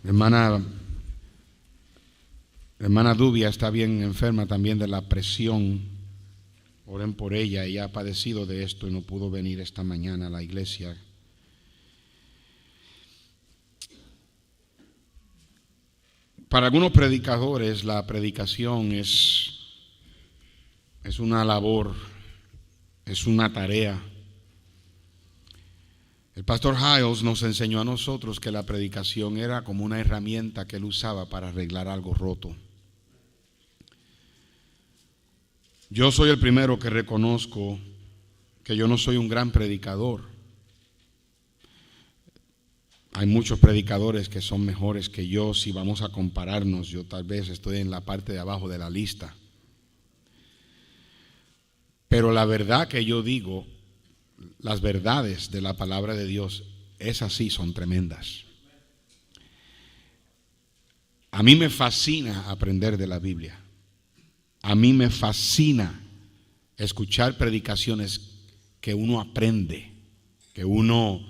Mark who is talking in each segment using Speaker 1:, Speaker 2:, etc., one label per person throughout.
Speaker 1: La hermana Dubia está bien enferma también de la presión. Oren por ella, ella ha padecido de esto y no pudo venir esta mañana a la iglesia. Para algunos predicadores la predicación es una labor, es una tarea. El pastor Hiles nos enseñó a nosotros que la predicación era como una herramienta que él usaba para arreglar algo roto. Yo soy el primero que reconozco que yo no soy un gran predicador. Hay muchos predicadores que son mejores que yo. Si vamos a compararnos, yo tal vez estoy en la parte de abajo de la lista. Pero la verdad que yo digo, las verdades de la palabra de Dios, esas sí son tremendas. A mí me fascina aprender de la Biblia. A mí me fascina escuchar predicaciones que uno aprende, que uno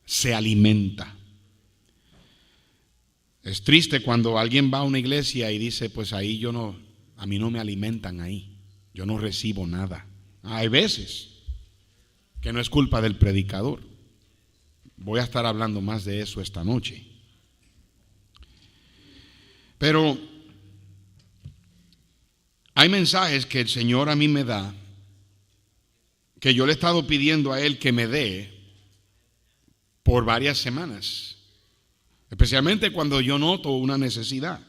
Speaker 1: se alimenta. Es triste cuando alguien va a una iglesia y dice, pues ahí a mí no me alimentan ahí, yo no recibo nada. Hay veces que no es culpa del predicador. Voy a estar hablando más de eso esta noche. Pero hay mensajes que el Señor a mí me da, que yo le he estado pidiendo a Él que me dé por varias semanas, especialmente cuando yo noto una necesidad.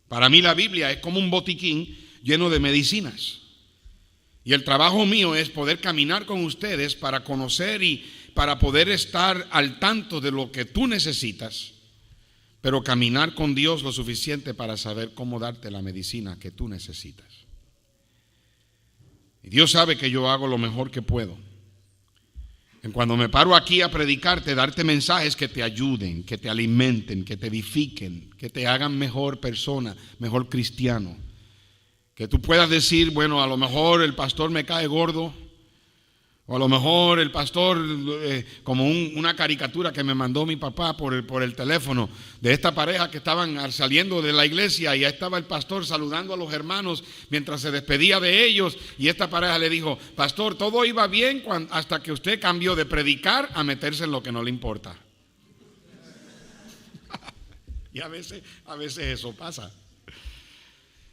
Speaker 1: Para mí la Biblia es como un botiquín lleno de medicinas. Y el trabajo mío es poder caminar con ustedes para conocer y para poder estar al tanto de lo que tú necesitas, pero caminar con Dios lo suficiente para saber cómo darte la medicina que tú necesitas. Y Dios sabe que yo hago lo mejor que puedo. En cuando me paro aquí a predicarte, darte mensajes que te ayuden, que te alimenten, que te edifiquen, que te hagan mejor persona, mejor cristiano. Que tú puedas decir, bueno, a lo mejor el pastor me cae gordo, o a lo mejor el pastor, como una caricatura que me mandó mi papá por el teléfono, de esta pareja que estaban saliendo de la iglesia y ahí estaba el pastor saludando a los hermanos mientras se despedía de ellos, y esta pareja le dijo, pastor, todo iba bien hasta que usted cambió de predicar a meterse en lo que no le importa. Y a veces eso pasa.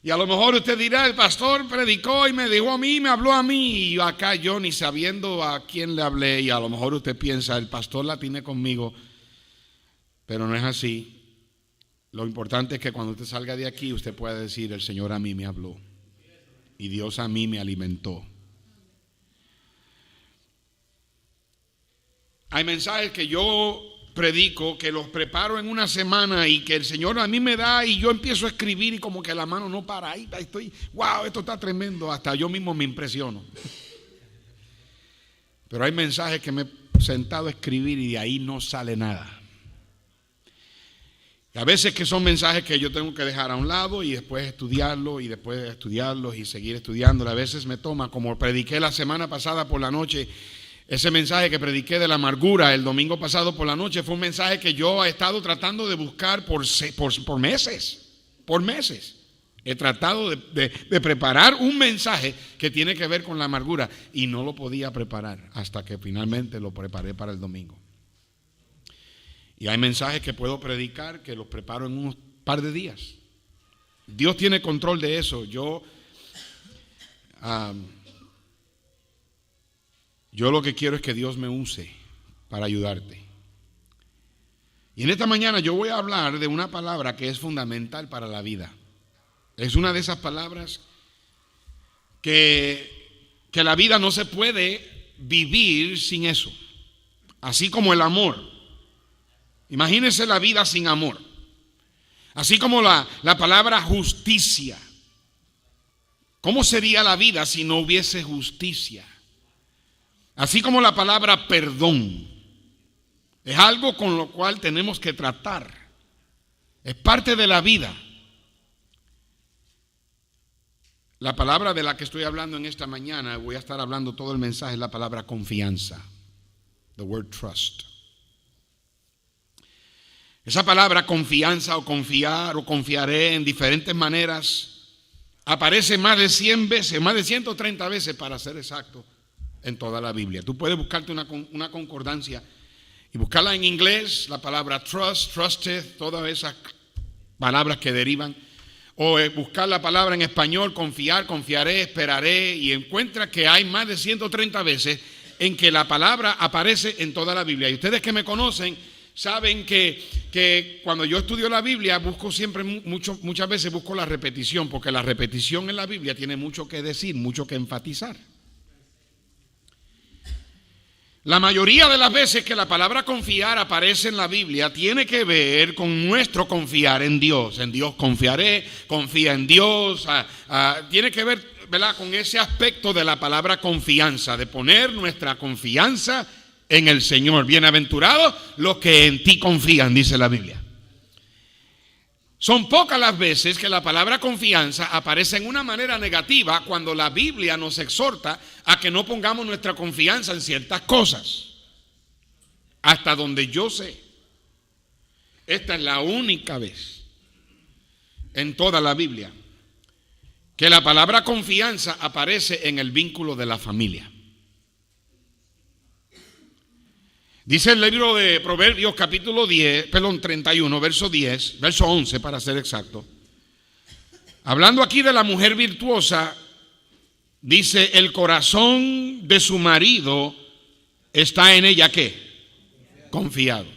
Speaker 1: Y a lo mejor usted dirá, el pastor predicó y me dijo a mí, me habló a mí, y acá yo ni sabiendo a quién le hablé, y a lo mejor usted piensa, el pastor la tiene conmigo, pero no es así. Lo importante es que cuando usted salga de aquí, usted pueda decir, el Señor a mí me habló, y Dios a mí me alimentó. Hay mensajes que yo predico, que los preparo en una semana y que el Señor a mí me da y yo empiezo a escribir y como que la mano no para, ahí estoy, wow, esto está tremendo, hasta yo mismo me impresiono. Pero hay mensajes que me he sentado a escribir y de ahí no sale nada. Y a veces que son mensajes que yo tengo que dejar a un lado y después estudiarlos y después estudiarlos y seguir estudiándolos. A veces me toma, como prediqué la semana pasada por la noche, ese mensaje que prediqué de la amargura el domingo pasado por la noche fue un mensaje que yo he estado tratando de buscar por meses. He tratado de preparar un mensaje que tiene que ver con la amargura y no lo podía preparar hasta que finalmente lo preparé para el domingo. Y hay mensajes que puedo predicar que los preparo en unos par de días. Dios tiene control de eso. Yo lo que quiero es que Dios me use para ayudarte. Y en esta mañana yo voy a hablar de una palabra que es fundamental para la vida. Es una de esas palabras que la vida no se puede vivir sin eso. Así como el amor. Imagínense la vida sin amor. Así como la palabra justicia. ¿Cómo sería la vida si no hubiese justicia? Así como la palabra perdón. Es algo con lo cual tenemos que tratar. Es parte de la vida. La palabra de la que estoy hablando en esta mañana, voy a estar hablando todo el mensaje, es la palabra confianza. The word trust. Esa palabra confianza o confiar o confiaré en diferentes maneras aparece más de 100 veces, más de 130 veces para ser exacto, en toda la Biblia. Tú puedes buscarte una concordancia y buscarla en inglés, la palabra trust, trusted, todas esas palabras que derivan, o buscar la palabra en español, confiar, confiaré, esperaré, y encuentra que hay más de 130 veces en que la palabra aparece en toda la Biblia. Y ustedes que me conocen saben que cuando yo estudio la Biblia busco siempre, muchas veces busco la repetición, porque la repetición en la Biblia tiene mucho que decir, mucho que enfatizar. La mayoría de las veces que la palabra confiar aparece en la Biblia tiene que ver con nuestro confiar en Dios. En Dios confiaré, confía en Dios. Tiene que ver, ¿verdad?, con ese aspecto de la palabra confianza, de poner nuestra confianza en el Señor. Bienaventurados los que en ti confían, dice la Biblia. Son pocas las veces que la palabra confianza aparece en una manera negativa cuando la Biblia nos exhorta a que no pongamos nuestra confianza en ciertas cosas. Hasta donde yo sé, esta es la única vez en toda la Biblia que la palabra confianza aparece en el vínculo de la familia. Dice el libro de Proverbios capítulo 31, verso 10, verso 11 para ser exacto. Hablando aquí de la mujer virtuosa, dice: el corazón de su marido está en ella, ¿qué? Confiado.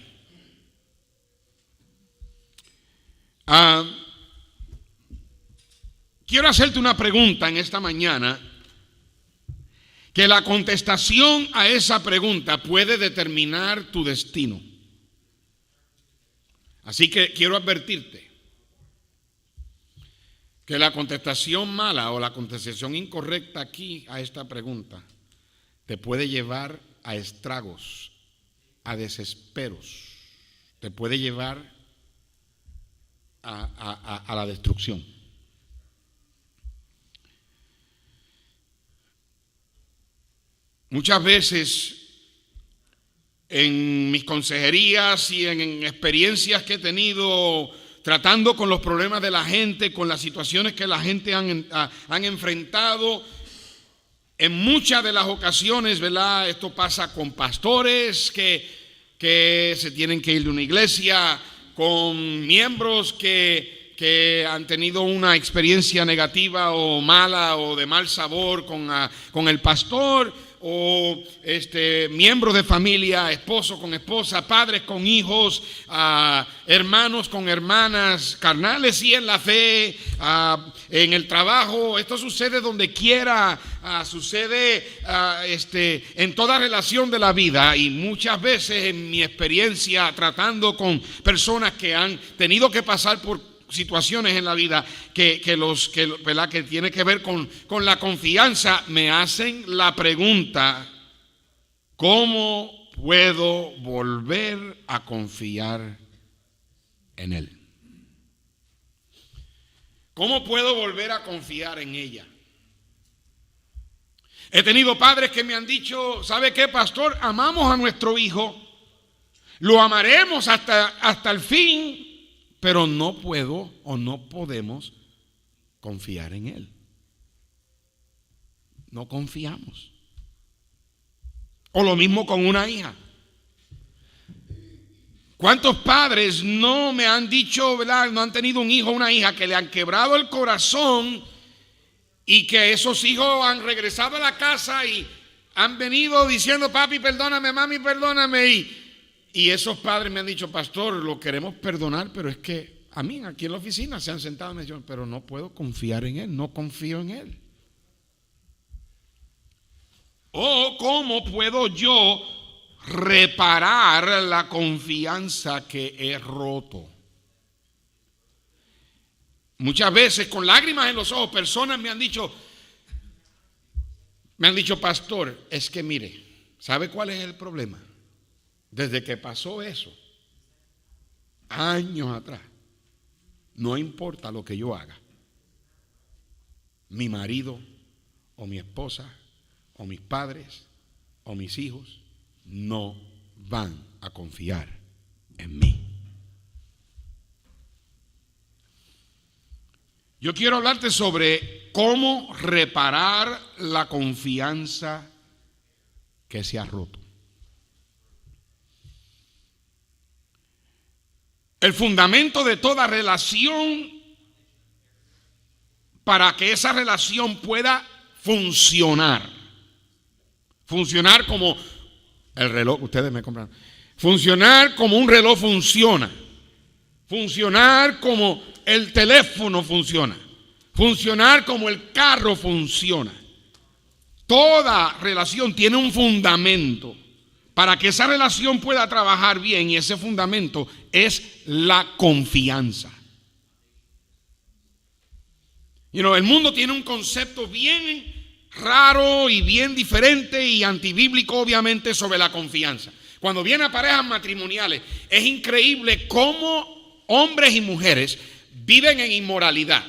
Speaker 1: Quiero hacerte una pregunta en esta mañana, que la contestación a esa pregunta puede determinar tu destino. Así que quiero advertirte que la contestación mala o la contestación incorrecta aquí a esta pregunta te puede llevar a estragos, a desesperos, te puede llevar a la destrucción. Muchas veces en mis consejerías y en experiencias que he tenido tratando con los problemas de la gente, con las situaciones que la gente han enfrentado, en muchas de las ocasiones, ¿verdad?, esto pasa con pastores que se tienen que ir de una iglesia, con miembros que han tenido una experiencia negativa o mala o de mal sabor con el pastor, o miembros de familia, esposo con esposa, padres con hijos, hermanos con hermanas, carnales y en la fe, en el trabajo. Esto sucede donde quiera, sucede en toda relación de la vida. Y muchas veces en mi experiencia tratando con personas que han tenido que pasar por situaciones en la vida que tiene que ver con la confianza, me hacen la pregunta: ¿cómo puedo volver a confiar en Él? ¿Cómo puedo volver a confiar en ella? He tenido padres que me han dicho: ¿sabe qué, pastor? Amamos a nuestro hijo, lo amaremos hasta el fin, pero no puedo o no podemos confiar en Él. No confiamos. O lo mismo con una hija. ¿Cuántos padres no me han dicho, ¿verdad?, no han tenido un hijo o una hija que le han quebrado el corazón y que esos hijos han regresado a la casa y han venido diciendo: papi, perdóname, mami, perdóname? Y esos padres me han dicho: pastor, lo queremos perdonar, pero es que a mí aquí en la oficina se han sentado y me dicen: pero no puedo confiar en Él, no confío en Él. ¿O cómo puedo yo reparar la confianza que he roto? Muchas veces con lágrimas en los ojos personas me han dicho: pastor, es que mire, ¿sabe cuál es el problema? Desde que pasó eso, años atrás, no importa lo que yo haga, mi marido o mi esposa o mis padres o mis hijos no van a confiar en mí. Yo quiero hablarte sobre cómo reparar la confianza que se ha roto. El fundamento de toda relación, para que esa relación pueda funcionar como el reloj, ustedes me compran, funcionar como un reloj funciona, funcionar como el teléfono funciona, funcionar como el carro funciona. Toda relación tiene un fundamento para que esa relación pueda trabajar bien, y ese fundamento es la confianza. El mundo tiene un concepto bien raro y bien diferente y antibíblico, obviamente, sobre la confianza. Cuando viene a parejas matrimoniales, es increíble cómo hombres y mujeres viven en inmoralidad.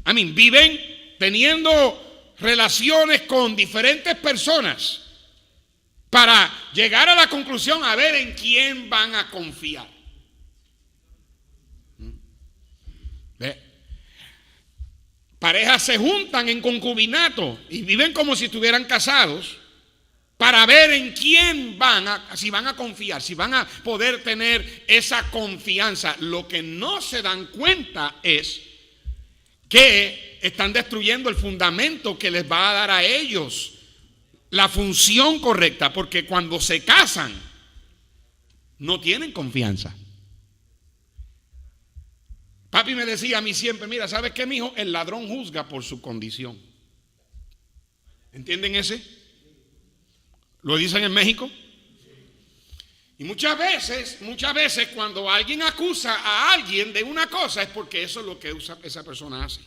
Speaker 1: Viven teniendo relaciones con diferentes personas para llegar a la conclusión a ver en quién van a confiar. Parejas se juntan en concubinato y viven como si estuvieran casados para ver en quién si van a confiar, si van a poder tener esa confianza. Lo que no se dan cuenta es que están destruyendo el fundamento que les va a dar a ellos la función correcta, porque cuando se casan no tienen confianza. Papi me decía a mí siempre, mira, ¿sabes qué, mijo? El ladrón juzga por su condición. ¿Entienden ese? ¿Lo dicen en México? Y muchas veces cuando alguien acusa a alguien de una cosa es porque eso es lo que esa persona hace.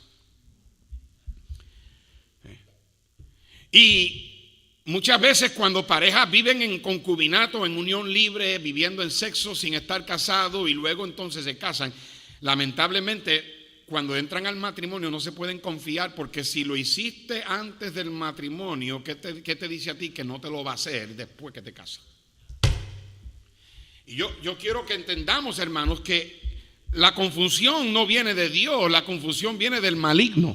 Speaker 1: Y muchas veces cuando parejas viven en concubinato, en unión libre, viviendo en sexo sin estar casados y luego entonces se casan, lamentablemente, cuando entran al matrimonio no se pueden confiar, porque si lo hiciste antes del matrimonio, ¿qué te dice a ti que no te lo va a hacer después que te casas? Y yo quiero que entendamos, hermanos, que la confusión no viene de Dios, la confusión viene del maligno.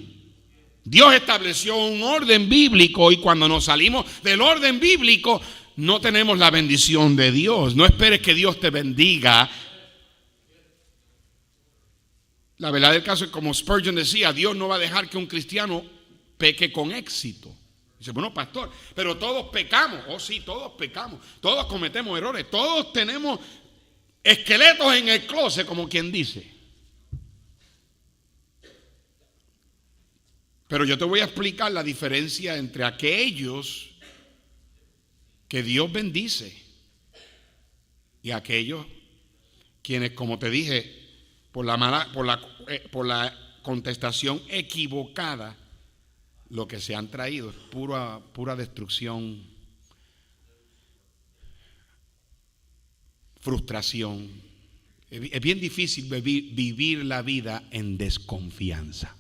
Speaker 1: Dios estableció un orden bíblico y cuando nos salimos del orden bíblico no tenemos la bendición de Dios. No esperes que Dios te bendiga. La verdad del caso es, como Spurgeon decía, Dios no va a dejar que un cristiano peque con éxito. Dice, bueno, pastor, pero todos pecamos. Oh, sí, todos pecamos. Todos cometemos errores. Todos tenemos esqueletos en el closet, como quien dice. Pero yo te voy a explicar la diferencia entre aquellos que Dios bendice y aquellos quienes, como te dije, por la contestación equivocada, lo que se han traído es pura destrucción, frustración. Es bien difícil vivir la vida en desconfianza.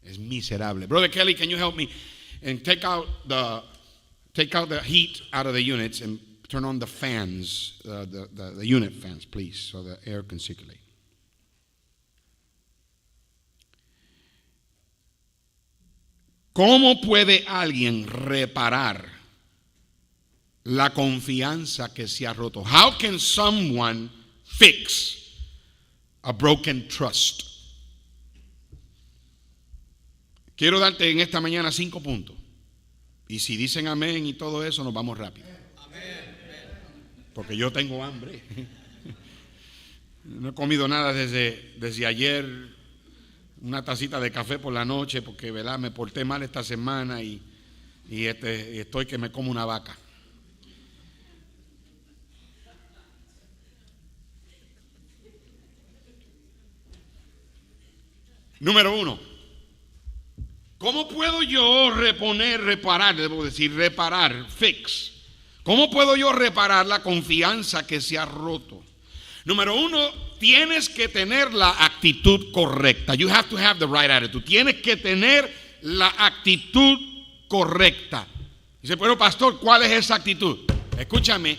Speaker 1: Es miserable. Brother Kelly, can you help me and take out the heat out of the units and turn on the fans, the unit fans, please, so the air can circulate. ¿Cómo puede alguien reparar la confianza que se ha roto? How can someone fix a broken trust? Quiero darte en esta mañana 5 puntos. Y si dicen amén y todo eso, nos vamos rápido. Porque yo tengo hambre. No he comido nada desde ayer. Una tacita de café por la noche, porque ¿verdad? Me porté mal esta semana y estoy que me como una vaca. Número 1. ¿Cómo puedo yo reparar, fix? ¿Cómo puedo yo reparar la confianza que se ha roto? Número 1, tienes que tener la actitud correcta. You have to have the right attitude. Tienes que tener la actitud correcta. Dice, bueno, pastor, ¿cuál es esa actitud? Escúchame,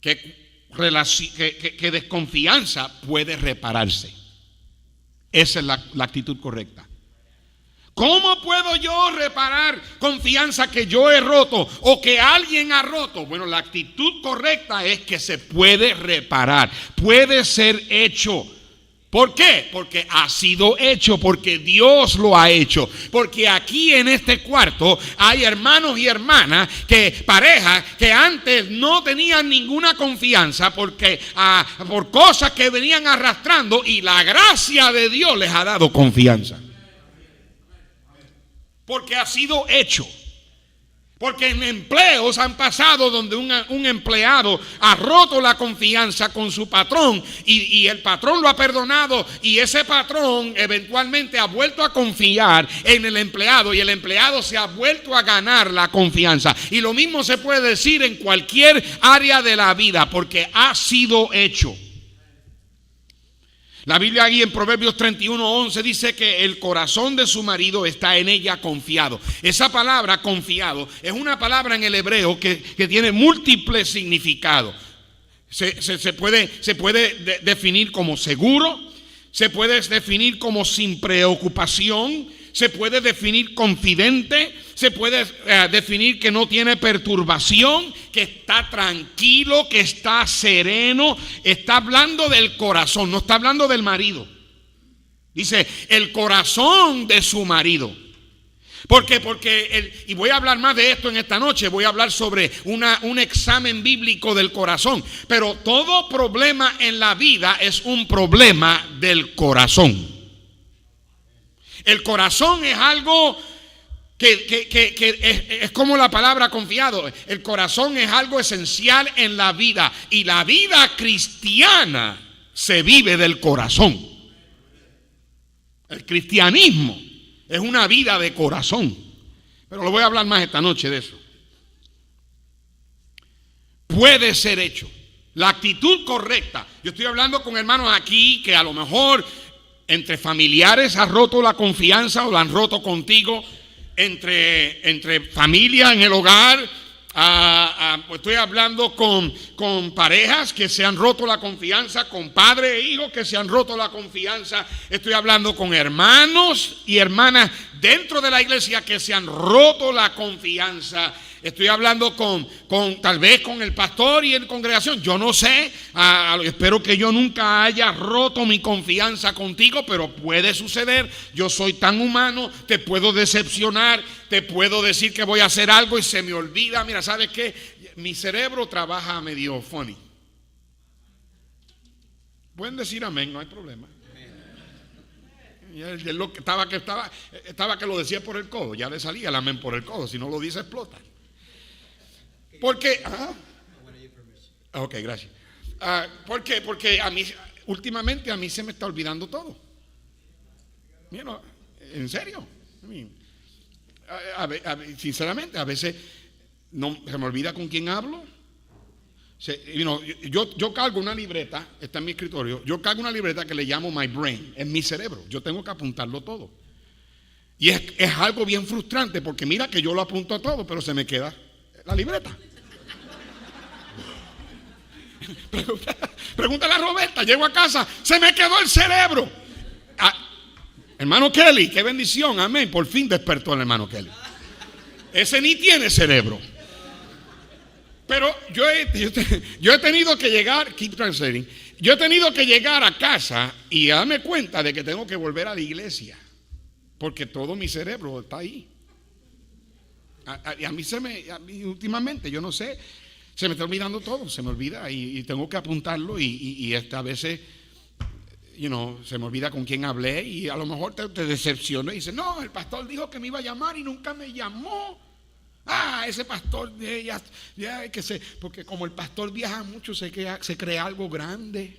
Speaker 1: que desconfianza puede repararse. Esa es la actitud correcta. ¿Cómo puedo yo reparar confianza que yo he roto o que alguien ha roto? Bueno, la actitud correcta es que se puede reparar, puede ser hecho. ¿Por qué? Porque ha sido hecho, porque Dios lo ha hecho. Porque aquí en este cuarto hay hermanos y hermanas, parejas que antes no tenían ninguna confianza porque por cosas que venían arrastrando, y la gracia de Dios les ha dado confianza. Porque ha sido hecho. Porque en empleos han pasado donde un empleado ha roto la confianza con su patrón y el patrón lo ha perdonado, y ese patrón eventualmente ha vuelto a confiar en el empleado y el empleado se ha vuelto a ganar la confianza. Y lo mismo se puede decir en cualquier área de la vida, porque ha sido hecho. La Biblia aquí en Proverbios 31:11 dice que el corazón de su marido está en ella confiado. Esa palabra confiado es una palabra en el hebreo que tiene múltiples significados. Se puede definir como seguro, se puede definir como sin preocupación, se puede definir confidente, se puede definir que no tiene perturbación, que está tranquilo, que está sereno. Está hablando del corazón, no está hablando del marido. Dice el corazón de su marido. ¿Por qué? Y voy a hablar más de esto en esta noche. Voy a hablar sobre un examen bíblico del corazón. Pero todo problema en la vida es un problema del corazón. El corazón es algo que es como la palabra confiado. El corazón es algo esencial en la vida. Y la vida cristiana se vive del corazón. El cristianismo es una vida de corazón. Pero lo voy a hablar más esta noche de eso. Puede ser hecho. La actitud correcta. Yo estoy hablando con hermanos aquí que a lo mejor entre familiares has roto la confianza o la han roto contigo. Entre familia en el hogar. Estoy hablando con parejas que se han roto la confianza, con padres e hijos que se han roto la confianza. Estoy hablando con hermanos y hermanas dentro de la iglesia que se han roto la confianza. Estoy hablando tal vez con el pastor y en congregación. Yo no sé, espero que yo nunca haya roto mi confianza contigo, pero puede suceder. Yo soy tan humano, te puedo decepcionar, te puedo decir que voy a hacer algo y se me olvida. Mira, ¿sabes qué? Mi cerebro trabaja medio funny. Pueden decir amén, no hay problema. Estaba que lo decía por el codo, ya le salía el amén por el codo, si no lo dice explota. Porque, ok, gracias. ¿Por qué? Porque últimamente a mí se me está olvidando todo. Mira, en serio. Sinceramente, a veces se me olvida con quién hablo. Yo cargo una libreta, está en mi escritorio. Yo cargo una libreta que le llamo my brain, en mi cerebro. Yo tengo que apuntarlo todo. Y es algo bien frustrante porque mira que yo lo apunto todo, pero se me queda la libreta. Pregúntale a Roberta, llego a casa, se me quedó el cerebro. Hermano Kelly, qué bendición, amén. Por fin despertó el hermano Kelly. Ese ni tiene cerebro. Pero yo he tenido que llegar, keep translating, yo he tenido que llegar a casa y darme cuenta de que tengo que volver a la iglesia. Porque todo mi cerebro está ahí. A mí últimamente, yo no sé, se me está olvidando todo, se me olvida y tengo que apuntarlo y a veces, se me olvida con quién hablé y a lo mejor te decepciono y dices, no, el pastor dijo que me iba a llamar y nunca me llamó. Ese pastor, porque como el pastor viaja mucho, se crea algo grande.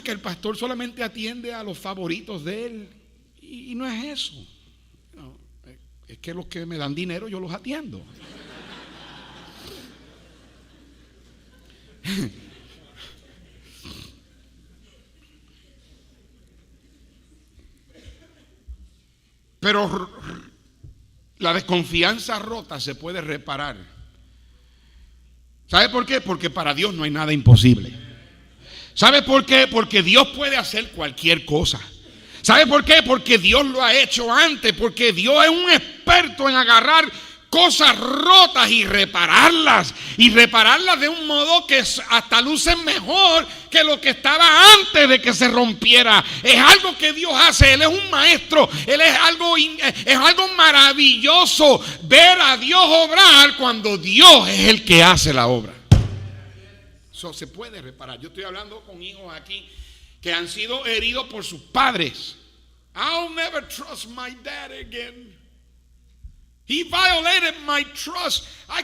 Speaker 1: Que el pastor solamente atiende a los favoritos de él y no es eso. Es que los que me dan dinero yo los atiendo. Pero la desconfianza rota se puede reparar. ¿Sabe por qué? Porque para Dios no hay nada imposible. ¿Sabe por qué? Porque Dios puede hacer cualquier cosa. ¿Sabe por qué? Porque Dios lo ha hecho antes. Porque Dios es un experto en agarrar cosas rotas y repararlas. Y repararlas de un modo que hasta lucen mejor que lo que estaba antes de que se rompiera. Es algo que Dios hace. Él es un maestro. Él es algo maravilloso ver a Dios obrar cuando Dios es el que hace la obra. Eso se puede reparar. Yo estoy hablando con hijos aquí que han sido heridos por sus padres. I'll never trust my dad again. He violated my trust. I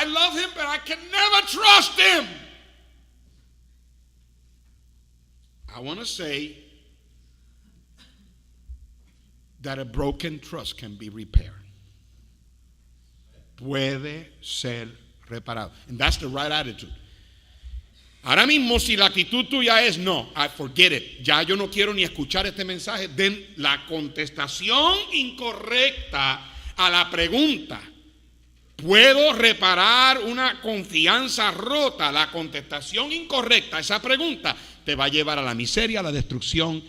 Speaker 1: love him, but I can never trust him. I want to say that a broken trust can be repaired. Puede ser reparado. And that's the right attitude. Ahora mismo, si la actitud tuya es no, I forget it, ya yo no quiero ni escuchar este mensaje, den la contestación incorrecta a la pregunta. ¿Puedo reparar una confianza rota? La contestación incorrecta a esa pregunta te va a llevar a la miseria, a la destrucción.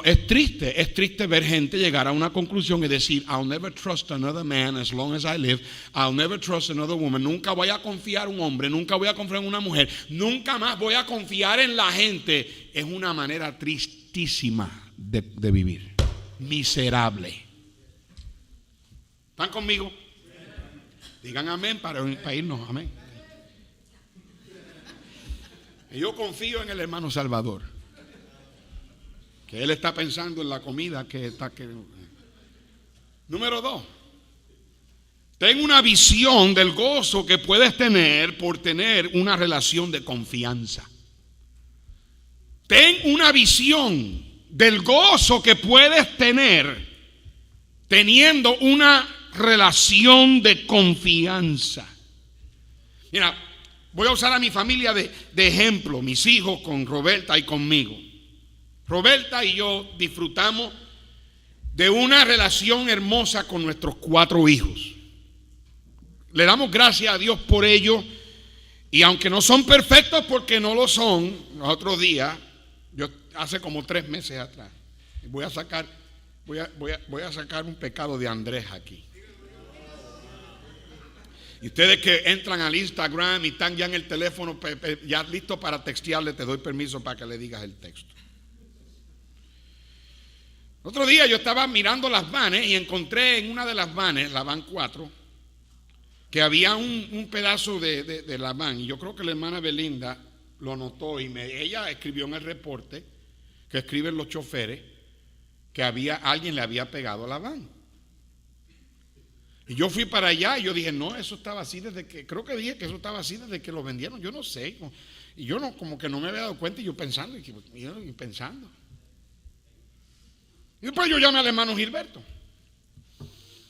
Speaker 1: Es triste ver gente llegar a una conclusión y decir, I'll never trust another man as long as I live. I'll never trust another woman. Nunca voy a confiar en un hombre, nunca voy a confiar en una mujer, nunca más voy a confiar en la gente. Es una manera tristísima de vivir. Miserable. ¿Están conmigo? Digan amén para irnos, amén. Y yo confío en el hermano Salvador. Que él está pensando en la comida que está. Número 2. Ten una visión del gozo que puedes tener por tener una relación de confianza. Ten una visión del gozo que puedes tener teniendo una relación de confianza. Mira, voy a usar a mi familia de ejemplo, mis hijos con Roberta y conmigo. Roberta y yo disfrutamos de una relación hermosa con nuestros 4 hijos. Le damos gracias a Dios por ello. Y aunque no son perfectos, porque no lo son, los otros días, yo hace como 3 meses atrás, voy a sacar un pecado de Andrés aquí. Y ustedes que entran al Instagram y están ya en el teléfono, ya listos para textearle, te doy permiso para que le digas el texto. Otro día yo estaba mirando las vanes y encontré en una de las vanes, la van 4, que había un pedazo de la van. Y yo creo que la hermana Belinda lo notó y ella escribió en el reporte que escriben los choferes que alguien le había pegado a la van. Y yo fui para allá y yo dije, no, eso estaba así desde que, creo que dije que eso estaba así desde que lo vendieron, yo no sé. Y yo como que no me había dado cuenta y yo pensando. Y después yo llamé al hermano Gilberto.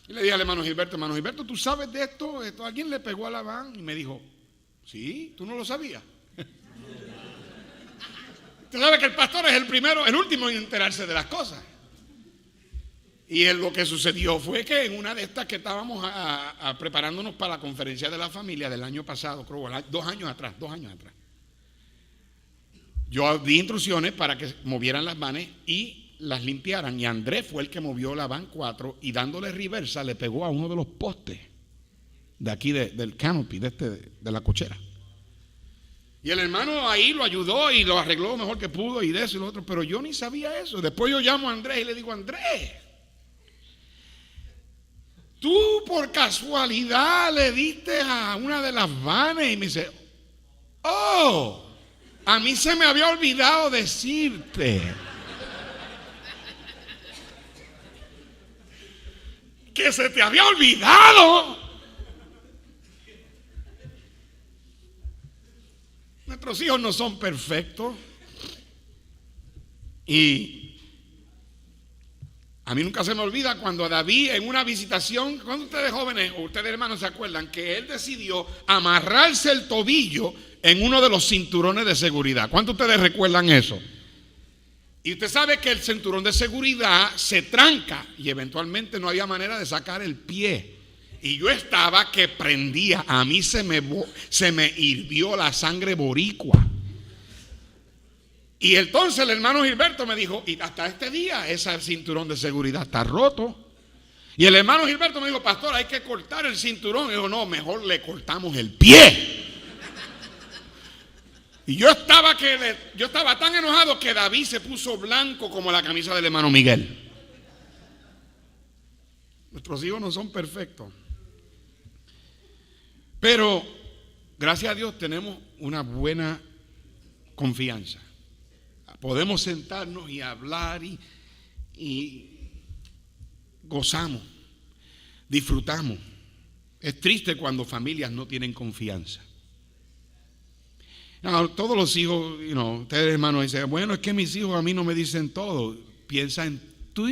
Speaker 1: Y le dije al hermano Gilberto, ¿tú sabes de esto? ¿Alguien le pegó a la van? Y me dijo, sí, ¿tú no lo sabías? Usted sabe que el pastor es el último en enterarse de las cosas. Y lo que sucedió fue que en una de estas que estábamos preparándonos para la conferencia de la familia del año pasado, creo, 2 años atrás, yo di instrucciones para que movieran las vanes y las limpiaran, y Andrés fue el que movió la van 4 y dándole reversa le pegó a uno de los postes de aquí del canopy, de la cochera. Y el hermano ahí lo ayudó y lo arregló lo mejor que pudo y de eso y lo otro, pero yo ni sabía eso. Después yo llamo a Andrés y le digo, Andrés, tú por casualidad le diste a una de las vanes. Y me dice, oh, a mí se me había olvidado decirte que se te había olvidado. Nuestros hijos no son perfectos. Y a mí nunca se me olvida cuando David en una visitación, cuando ustedes jóvenes o ustedes hermanos se acuerdan que él decidió amarrarse el tobillo en uno de los cinturones de seguridad. ¿Cuántos de ustedes recuerdan eso? Y usted sabe que el cinturón de seguridad se tranca y eventualmente no había manera de sacar el pie. Y yo estaba que prendía, a mí se me hirvió la sangre boricua. Y entonces el hermano Gilberto me dijo, y hasta este día ese cinturón de seguridad está roto. Y el hermano Gilberto me dijo, pastor, hay que cortar el cinturón. Y yo, no, mejor le cortamos el pie. Y yo estaba tan enojado que David se puso blanco como la camisa del hermano Miguel. Nuestros hijos no son perfectos. Pero, gracias a Dios, tenemos una buena confianza. Podemos sentarnos y hablar y gozamos, disfrutamos. Es triste cuando familias no tienen confianza. No, todos los hijos, ustedes hermanos dicen, bueno, es que mis hijos a mí no me dicen todo. Piensa en tú,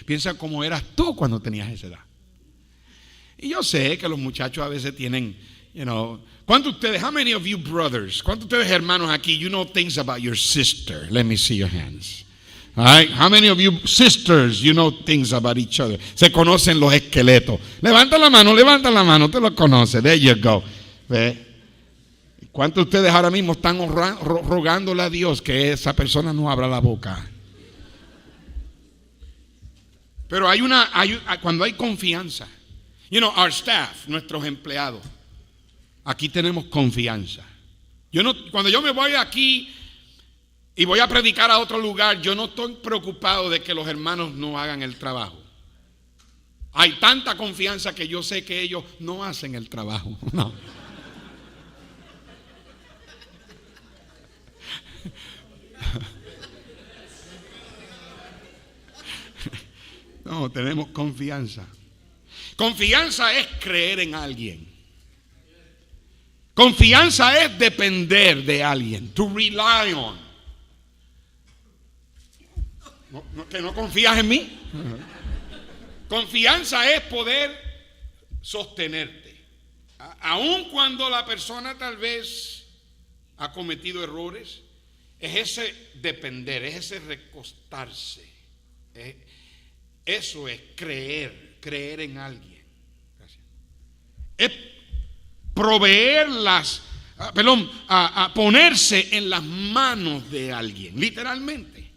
Speaker 1: piensa cómo eras tú cuando tenías esa edad. Y yo sé que los muchachos a veces tienen, ¿cuántos de ustedes, how many of you brothers, cuántos de ustedes hermanos aquí, you know things about your sister? Let me see your hands. All right? How many of you sisters, you know things about each other? Se conocen los esqueletos. Levanta la mano, te lo conoces. There you go. ¿Ve? ¿Cuántos de ustedes ahora mismo están rogándole a Dios que esa persona no abra la boca? Pero cuando hay confianza, our staff, nuestros empleados, aquí tenemos confianza. Cuando yo me voy aquí y voy a predicar a otro lugar, yo no estoy preocupado de que los hermanos no hagan el trabajo. Hay tanta confianza que yo sé que ellos no hacen el trabajo. No. No, tenemos confianza. Confianza es creer en alguien. Confianza es depender de alguien. To rely on. ¿Que no confías en mí? Confianza es poder sostenerte. Aun cuando la persona tal vez ha cometido errores, es ese depender, es ese recostarse. Eso es creer en alguien. Gracias. Es proveer ponerse en las manos de alguien, literalmente.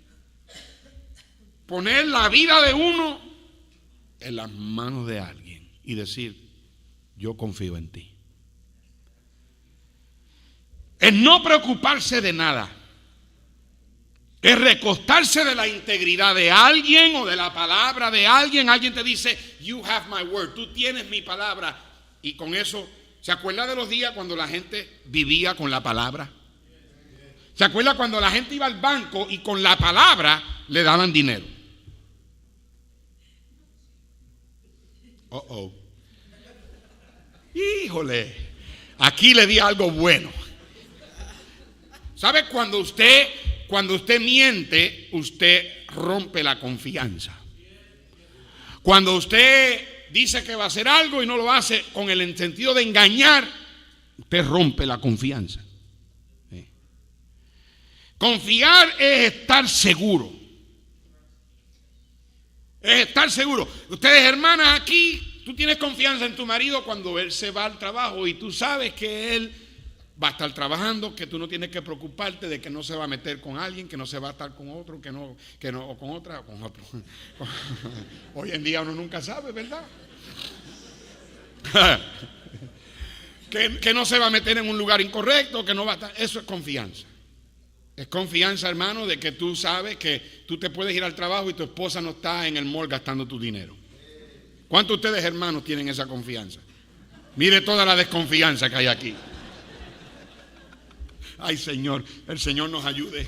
Speaker 1: Poner la vida de uno en las manos de alguien y decir, yo confío en ti. Es no preocuparse de nada. Es recostarse de la integridad de alguien o de la palabra de alguien. Alguien te dice, you have my word, tú tienes mi palabra. Y con eso, ¿se acuerda de los días cuando la gente vivía con la palabra? ¿Se acuerda cuando la gente iba al banco y con la palabra le daban dinero? Híjole, aquí le di algo bueno. ¿Sabe? Cuando usted miente, usted rompe la confianza. Cuando usted dice que va a hacer algo y no lo hace con el sentido de engañar, usted rompe la confianza. Confiar es estar seguro. Es estar seguro. Ustedes, hermanas, aquí, tú tienes confianza en tu marido cuando él se va al trabajo y tú sabes que él va a estar trabajando, que tú no tienes que preocuparte de que no se va a meter con alguien, que no se va a estar con otro, que no, o con otra, o con otro. Hoy en día uno nunca sabe, ¿verdad? que no se va a meter en un lugar incorrecto, que no va a estar. Eso es confianza. Es confianza, hermano, de que tú sabes que tú te puedes ir al trabajo y tu esposa no está en el mall gastando tu dinero. ¿Cuántos de ustedes, hermanos, tienen esa confianza? Mire toda la desconfianza que hay aquí. Ay, Señor, el Señor nos ayude.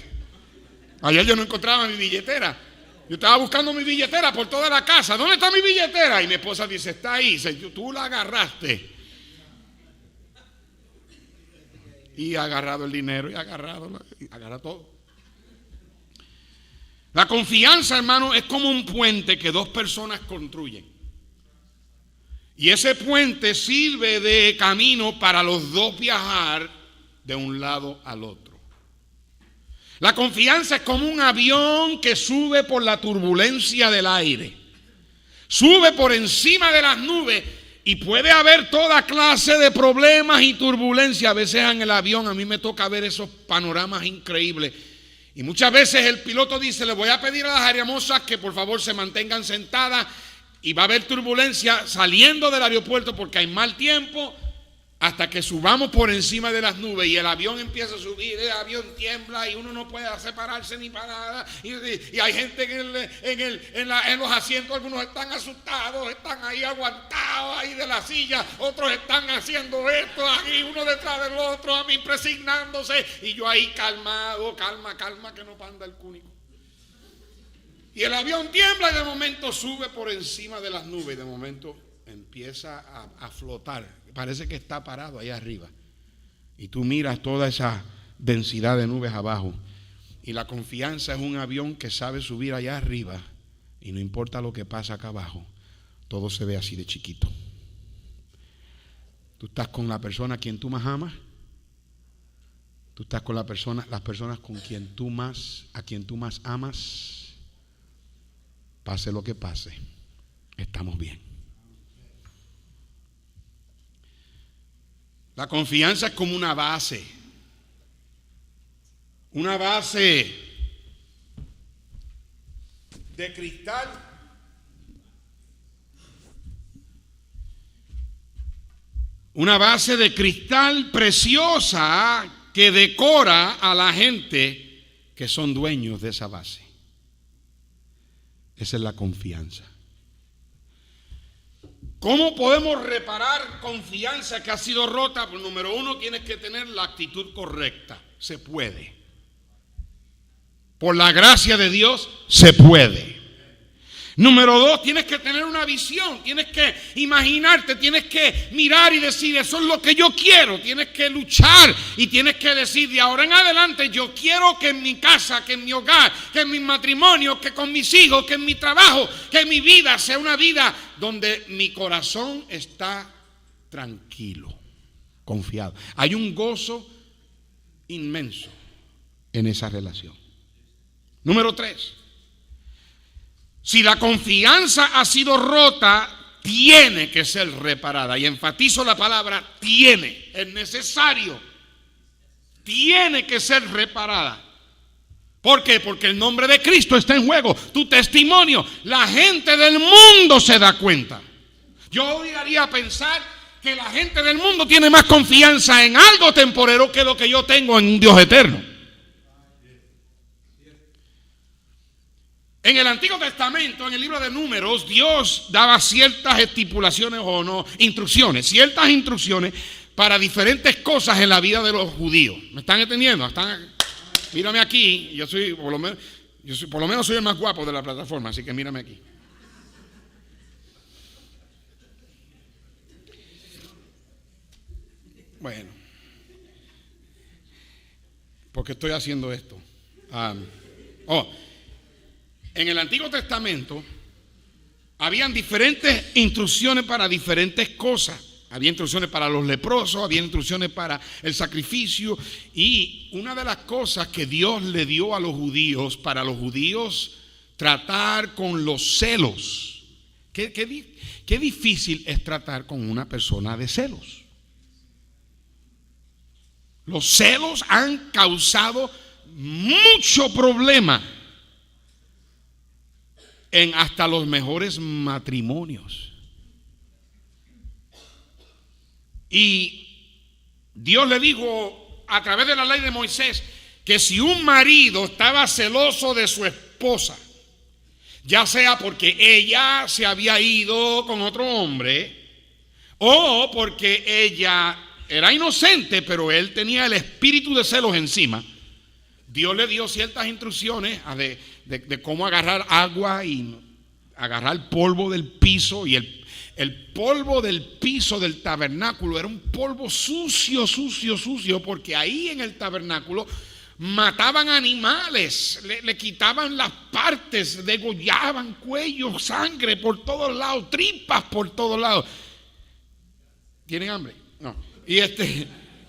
Speaker 1: Ayer yo no encontraba mi billetera. Yo estaba buscando mi billetera por toda la casa. ¿Dónde está mi billetera? Y mi esposa dice, está ahí. Dice, tú la agarraste. Y ha agarrado el dinero y agarra todo. La confianza, hermano, es como un puente que dos personas construyen. Y ese puente sirve de camino para los dos viajar de un lado al otro. La confianza es como un avión que sube por la turbulencia del aire. Sube por encima de las nubes y puede haber toda clase de problemas y turbulencia. A veces en el avión a mí me toca ver esos panoramas increíbles. Y muchas veces el piloto dice, le voy a pedir a las aeromosas que por favor se mantengan sentadas y va a haber turbulencia saliendo del aeropuerto porque hay mal tiempo hasta que subamos por encima de las nubes y el avión empieza a subir, el avión tiembla y uno no puede separarse ni para nada. Y hay gente en los asientos, algunos están asustados, están ahí aguantados ahí de la silla, otros están haciendo esto aquí, uno detrás del otro, a mí presignándose, y yo ahí calmado, calma, que no panda el cúnico. Y el avión tiembla y de momento sube por encima de las nubes, y de momento empieza a flotar. Parece que está parado ahí arriba. Y tú miras toda esa densidad de nubes abajo. Y la confianza es un avión que sabe subir allá arriba. Y no importa lo que pasa acá abajo, todo se ve así de chiquito. Tú estás con la persona a quien tú más amas. Tú estás con las personas con a quien tú más amas. Pase lo que pase, estamos bien. La confianza es como una base de cristal preciosa que decora a la gente que son dueños de esa base. Esa es la confianza. ¿Cómo podemos reparar confianza que ha sido rota? Pues número uno, tienes que tener la actitud correcta. Se puede. Por la gracia de Dios, se puede. Número dos, tienes que tener una visión. Tienes que imaginarte, tienes que mirar y decir, eso es lo que yo quiero. Tienes que luchar y tienes que decir, de ahora en adelante yo quiero que en mi casa, que en mi hogar, que en mi matrimonio, que con mis hijos, que en mi trabajo, que mi vida sea una vida donde mi corazón está tranquilo, confiado. Hay un gozo inmenso en esa relación. Número tres, si la confianza ha sido rota, tiene que ser reparada. Y enfatizo la palabra tiene, es necesario. Tiene que ser reparada. ¿Por qué? Porque el nombre de Cristo está en juego. Tu testimonio, la gente del mundo se da cuenta. Yo llegaría a pensar que la gente del mundo tiene más confianza en algo temporero que lo que yo tengo en un Dios eterno. En el Antiguo Testamento, en el libro de Números, Dios daba ciertas estipulaciones o no, ciertas instrucciones para diferentes cosas en la vida de los judíos. ¿Me están entendiendo? Mírame aquí, yo por lo menos soy el más guapo de la plataforma, así que mírame aquí. Bueno, ¿por qué estoy haciendo esto? En el Antiguo Testamento habían diferentes instrucciones para diferentes cosas. Había instrucciones para los leprosos, había instrucciones para el sacrificio. Y una de las cosas que Dios le dio a los judíos, para los judíos tratar con los celos. Qué difícil es tratar con una persona de celos. Los celos han causado mucho problema en hasta los mejores matrimonios. Y Dios le dijo a través de la ley de Moisés que si un marido estaba celoso de su esposa, ya sea porque ella se había ido con otro hombre o porque ella era inocente pero él tenía el espíritu de celos encima, Dios le dio ciertas instrucciones de cómo agarrar agua y agarrar polvo del piso. Y el polvo del piso del tabernáculo era un polvo sucio, porque ahí en el tabernáculo mataban animales, le quitaban las partes, degollaban cuello, sangre por todos lados, tripas por todos lados. ¿Tienen hambre? No.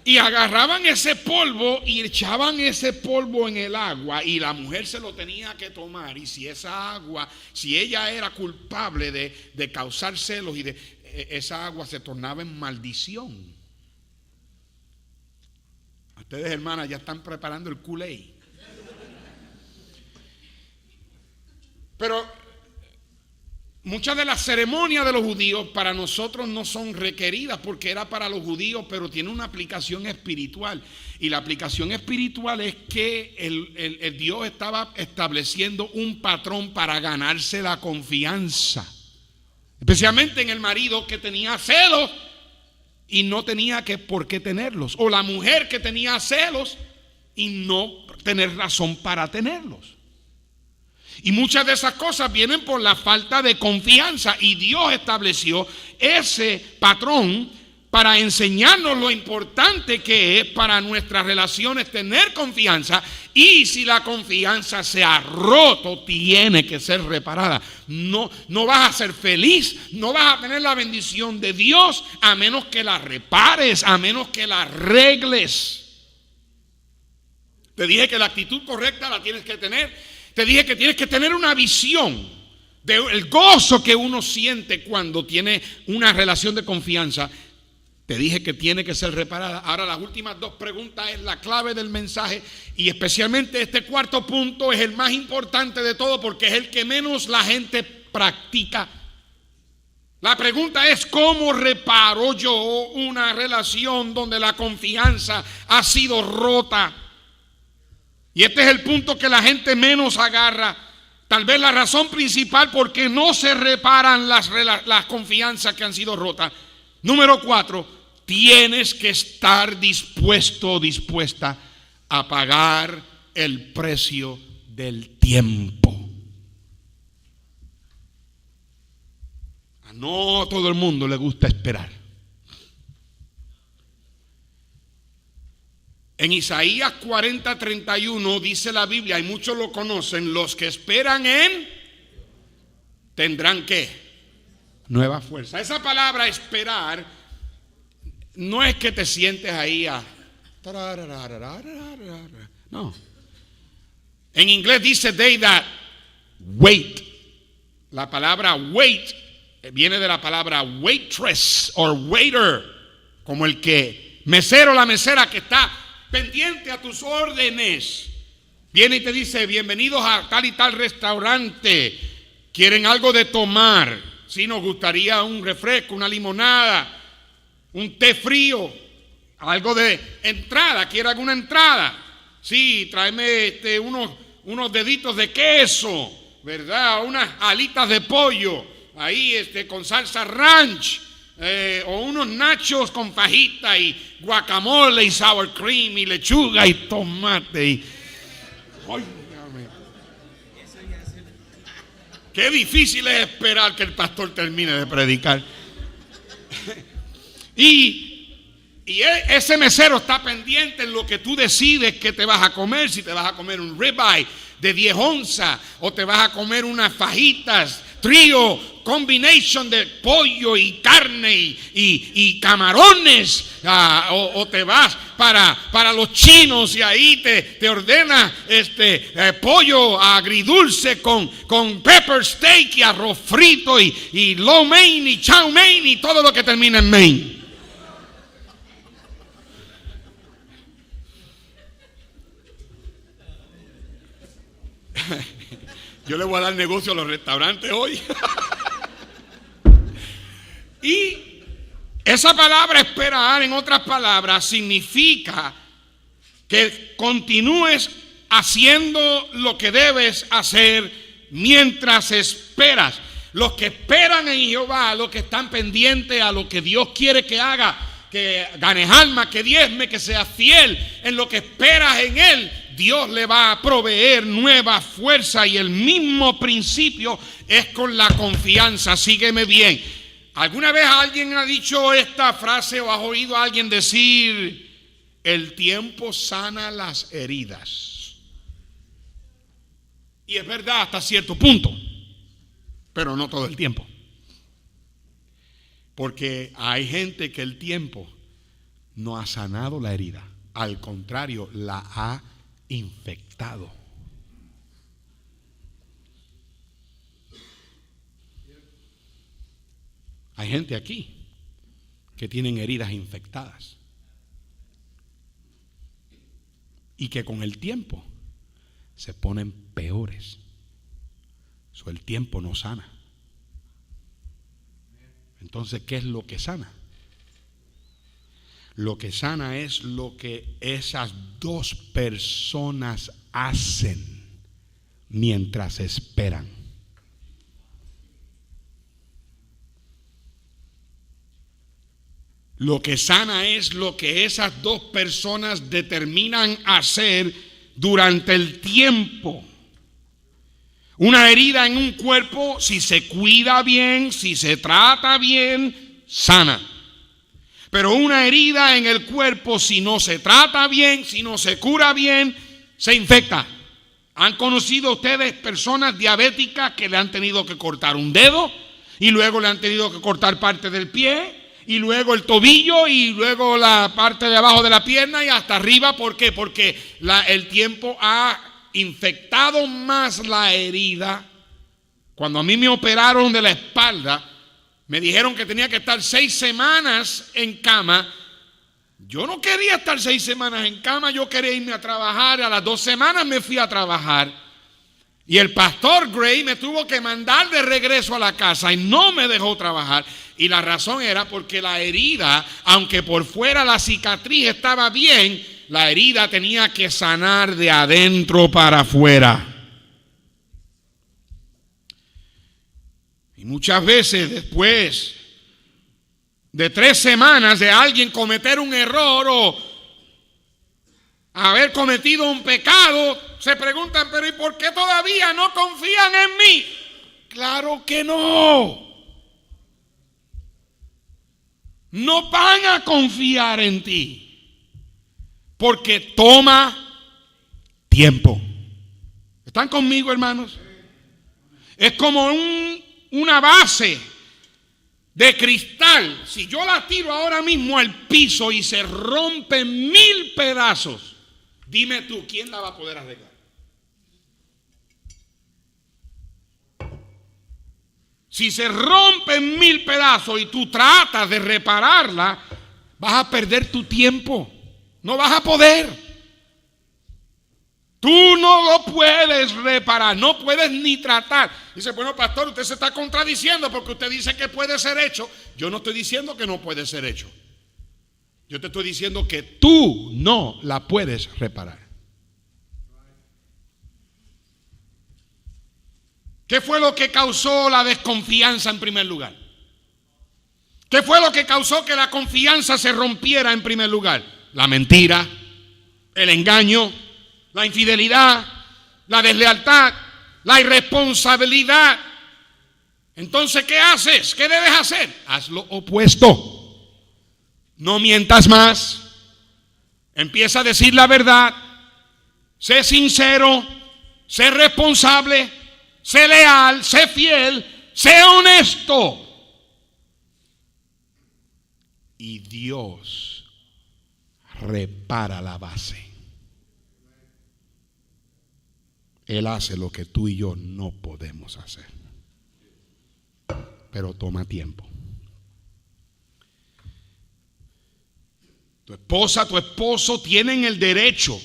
Speaker 1: Y agarraban ese polvo y echaban ese polvo en el agua y la mujer se lo tenía que tomar. Y si esa agua, si ella era culpable de causar celos y esa agua se tornaba en maldición. Ustedes, hermanas, ya están preparando el Kool-Aid. Pero muchas de las ceremonias de los judíos para nosotros no son requeridas porque era para los judíos, pero tiene una aplicación espiritual. Y la aplicación espiritual es que el Dios estaba estableciendo un patrón para ganarse la confianza. Especialmente en el marido que tenía celos y no tenía por qué tenerlos. O la mujer que tenía celos y no tener razón para tenerlos. Y muchas de esas cosas vienen por la falta de confianza. Y Dios estableció ese patrón para enseñarnos lo importante que es para nuestras relaciones tener confianza. Y si la confianza se ha roto, tiene que ser reparada. No vas a ser feliz, no vas a tener la bendición de Dios a menos que la repares, a menos que la arregles. Te dije que la actitud correcta la tienes que tener. Te dije que tienes que tener una visión del gozo que uno siente cuando tiene una relación de confianza. Te dije que tiene que ser reparada. Ahora las últimas dos preguntas es la clave del mensaje, y especialmente este cuarto punto es el más importante de todo porque es el que menos la gente practica. La pregunta es: ¿cómo reparo yo una relación donde la confianza ha sido rota? Y este es el punto que la gente menos agarra. Tal vez la razón principal por qué no se reparan las confianzas que han sido rotas. Número 4, tienes que estar dispuesto o dispuesta a pagar el precio del tiempo. A no todo el mundo le gusta esperar. En Isaías 40:31 dice la Biblia, y muchos lo conocen: los que esperan tendrán ¿qué? Nueva fuerza. Esa palabra esperar no es que te sientes ahí no. En inglés dice they that wait. La palabra wait viene de la palabra waitress or waiter, como el que mesero, la mesera que está pendiente a tus órdenes. Viene y te dice: bienvenidos a tal y tal restaurante, ¿quieren algo de tomar? Si nos gustaría un refresco, una limonada, un té frío, algo de entrada. ¿Quiere alguna entrada? Sí, tráeme unos deditos de queso, ¿verdad? Unas alitas de pollo ahí con salsa ranch. O unos nachos con fajita y guacamole y sour cream y lechuga y tomate y... ¡Ay, qué difícil es esperar que el pastor termine de predicar! Y ese mesero está pendiente en lo que tú decides que te vas a comer. Si te vas a comer un ribeye de 10 onzas o te vas a comer unas fajitas trío, combination de pollo y carne y camarones, o te vas para los chinos y ahí te ordena pollo agridulce con pepper steak y arroz frito y lo mein y chow mein y todo lo que termina en mein. Yo le voy a dar negocio a los restaurantes hoy. Y esa palabra esperar, en otras palabras, significa que continúes haciendo lo que debes hacer mientras esperas. Los que esperan en Jehová, los que están pendientes a lo que Dios quiere que haga, que ganes alma, que diezme, que seas fiel en lo que esperas en Él, Dios le va a proveer nueva fuerza. Y el mismo principio es con la confianza. Sígueme bien. ¿Alguna vez alguien ha dicho esta frase o has oído a alguien decir: el tiempo sana las heridas? Y es verdad hasta cierto punto, pero no todo el tiempo. Porque hay gente que el tiempo no ha sanado la herida, al contrario, la ha infectado. Hay gente aquí que tienen heridas infectadas y que con el tiempo se ponen peores. El tiempo no sana. Entonces, ¿qué es lo que sana? Lo que sana es lo que esas dos personas hacen mientras esperan. Lo que sana es lo que esas dos personas determinan hacer durante el tiempo. Una herida en un cuerpo, si se cuida bien, si se trata bien, sana. Pero una herida en el cuerpo, si no se trata bien, si no se cura bien, se infecta. ¿Han conocido ustedes personas diabéticas que le han tenido que cortar un dedo y luego le han tenido que cortar parte del pie y luego el tobillo y luego la parte de abajo de la pierna y hasta arriba? ¿Por qué? Porque el tiempo ha infectado más la herida. Cuando a mí me operaron de la espalda, me dijeron que tenía que estar 6 semanas en cama. Yo no quería estar 6 semanas en cama, yo quería irme a trabajar. A las 2 semanas me fui a trabajar y el pastor Gray me tuvo que mandar de regreso a la casa y no me dejó trabajar. Y la razón era porque la herida, aunque por fuera la cicatriz estaba bien, la herida tenía que sanar de adentro para afuera. Y muchas veces después de 3 semanas de alguien cometer un error o haber cometido un pecado, se preguntan, pero ¿y por qué todavía no confían en mí? Claro que no. No van a confiar en ti. Porque toma tiempo. ¿Están conmigo, hermanos? Es como una base de cristal. Si yo la tiro ahora mismo al piso y se rompe en 1000 pedazos, dime tú, ¿quién la va a poder arreglar? Si se rompe en 1000 pedazos y tú tratas de repararla, vas a perder tu tiempo. No vas a poder. Tú no lo puedes reparar, no puedes ni tratar. Dice, bueno, pastor, usted se está contradiciendo porque usted dice que puede ser hecho. Yo no estoy diciendo que no puede ser hecho. Yo te estoy diciendo que tú no la puedes reparar. ¿Qué fue lo que causó la desconfianza en primer lugar? ¿Qué fue lo que causó que la confianza se rompiera en primer lugar? La mentira, el engaño, la infidelidad, la deslealtad, la irresponsabilidad. Entonces, ¿qué haces? ¿Qué debes hacer? Haz lo opuesto. No mientas más. Empieza a decir la verdad. Sé sincero, sé responsable, sé leal, sé fiel, sé honesto. Y Dios repara la base. Él hace lo que tú y yo no podemos hacer. Pero toma tiempo. Tu esposa, tu esposo tienen el derecho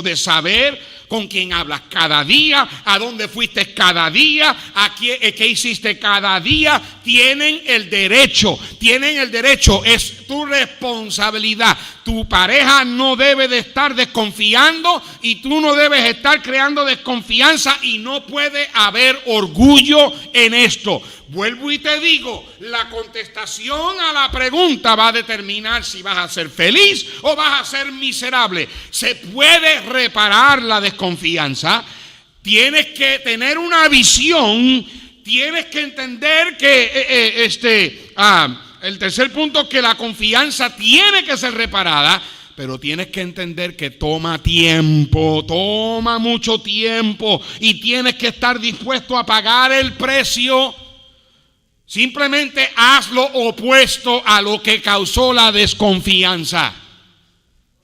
Speaker 1: de saber con quién hablas cada día, a dónde fuiste cada día, qué hiciste cada día. Tienen el derecho, es tu responsabilidad. Tu pareja no debe de estar desconfiando y tú no debes estar creando desconfianza y no puede haber orgullo en esto. Vuelvo y te digo, la contestación a la pregunta va a determinar si vas a ser feliz o vas a ser miserable. Se puede reparar la desconfianza. Tienes que tener una visión. Tienes que entender que el tercer punto, que la confianza tiene que ser reparada. Pero tienes que entender que toma tiempo, toma mucho tiempo. Y tienes que estar dispuesto a pagar el precio. Simplemente haz lo opuesto a lo que causó la desconfianza.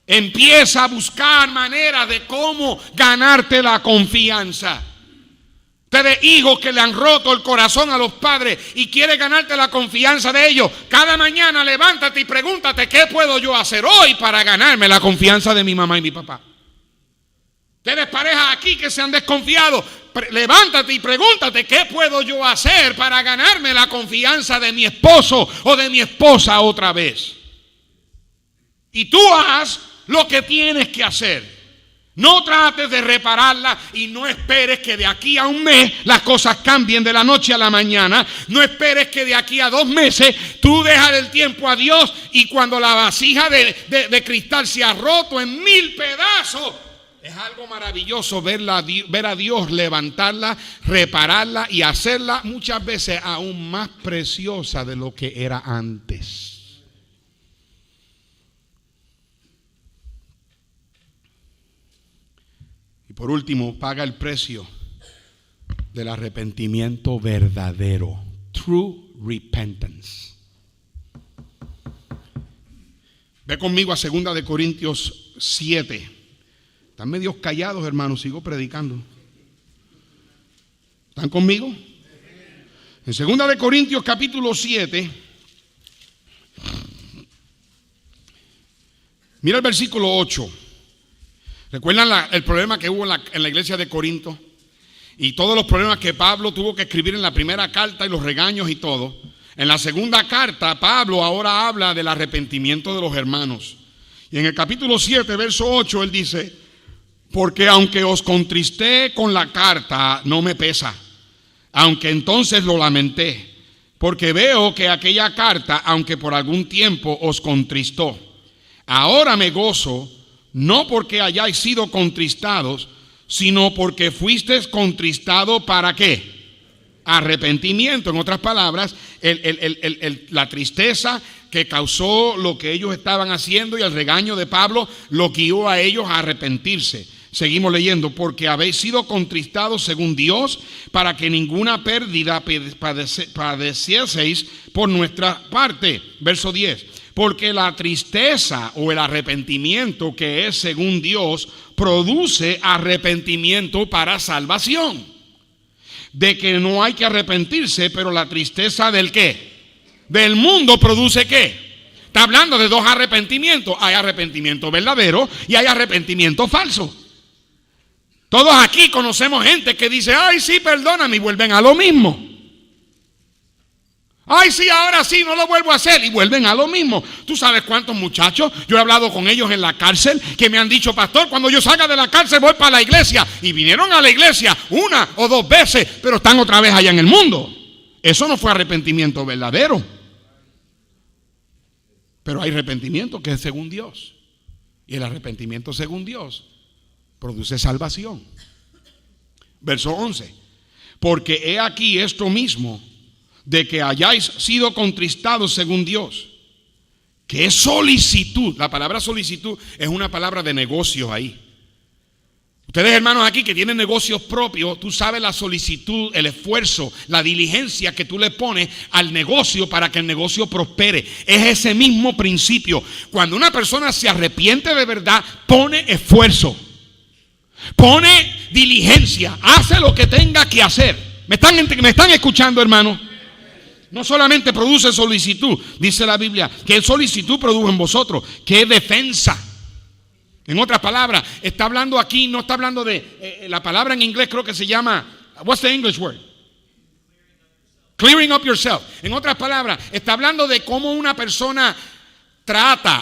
Speaker 1: Empieza a buscar maneras de cómo ganarte la confianza. Ustedes, hijos que le han roto el corazón a los padres y quieres ganarte la confianza de ellos, cada mañana levántate y pregúntate, ¿qué puedo yo hacer hoy para ganarme la confianza de mi mamá y mi papá? Ustedes, parejas aquí que se han desconfiado, levántate y pregúntate, ¿qué puedo yo hacer para ganarme la confianza de mi esposo o de mi esposa otra vez? Y tú haz lo que tienes que hacer. No trates de repararla y no esperes que de aquí a un mes las cosas cambien de la noche a la mañana. No esperes que de aquí a 2 meses tú dejas el tiempo a Dios y cuando la vasija de cristal se ha roto en 1000 pedazos. Es algo maravilloso ver a Dios levantarla, repararla y hacerla muchas veces aún más preciosa de lo que era antes. Por último, paga el precio del arrepentimiento verdadero. True repentance. Ve conmigo a 2 Corintios 7. Están medio callados, hermanos, sigo predicando. ¿Están conmigo? En 2 Corintios capítulo 7. Mira el versículo 8. ¿Recuerdan el problema que hubo en la iglesia de Corinto? Y todos los problemas que Pablo tuvo que escribir en la primera carta y los regaños y todo. En la segunda carta, Pablo ahora habla del arrepentimiento de los hermanos. Y en el capítulo 7, verso 8, él dice: porque aunque os contristé con la carta, no me pesa, aunque entonces lo lamenté, porque veo que aquella carta, aunque por algún tiempo os contristó, ahora me gozo, no porque hayáis sido contristados, sino porque fuisteis contristados. ¿Para qué? Arrepentimiento. En otras palabras, la tristeza que causó lo que ellos estaban haciendo y el regaño de Pablo lo guió a ellos a arrepentirse. Seguimos leyendo: porque habéis sido contristados según Dios, para que ninguna pérdida padecieseis por nuestra parte. Verso 10. Porque la tristeza o el arrepentimiento que es según Dios produce arrepentimiento para salvación. De que no hay que arrepentirse, pero la tristeza ¿del qué? Del mundo produce ¿qué? Está hablando de 2 arrepentimientos. Hay arrepentimiento verdadero y hay arrepentimiento falso. Todos aquí conocemos gente que dice: ay, sí, perdóname, y vuelven a lo mismo. Ay, sí, ahora sí, no lo vuelvo a hacer, y vuelven a lo mismo. ¿Tú sabes cuántos muchachos? Yo he hablado con ellos en la cárcel que me han dicho: pastor, cuando yo salga de la cárcel voy para la iglesia. Y vinieron a la iglesia 1 o 2 veces, pero están otra vez allá en el mundo. Eso no fue arrepentimiento verdadero. Pero hay arrepentimiento que es según Dios. Y el arrepentimiento según Dios produce salvación. Verso 11. Porque he aquí esto mismo, de que hayáis sido contristados según Dios, que es solicitud. La palabra solicitud es una palabra de negocios ahí. Ustedes, hermanos, aquí que tienen negocios propios, tú sabes la solicitud, el esfuerzo, la diligencia que tú le pones al negocio para que el negocio prospere. Es ese mismo principio. Cuando una persona se arrepiente de verdad, pone esfuerzo, pone diligencia, hace lo que tenga que hacer. ¿Me están escuchando, hermanos? No solamente produce solicitud, dice la Biblia, que solicitud produjo en vosotros, que defensa. En otras palabras, está hablando aquí, no está hablando de, la palabra en inglés creo que se llama, what's the English word? Clearing up yourself. En otras palabras, está hablando de cómo una persona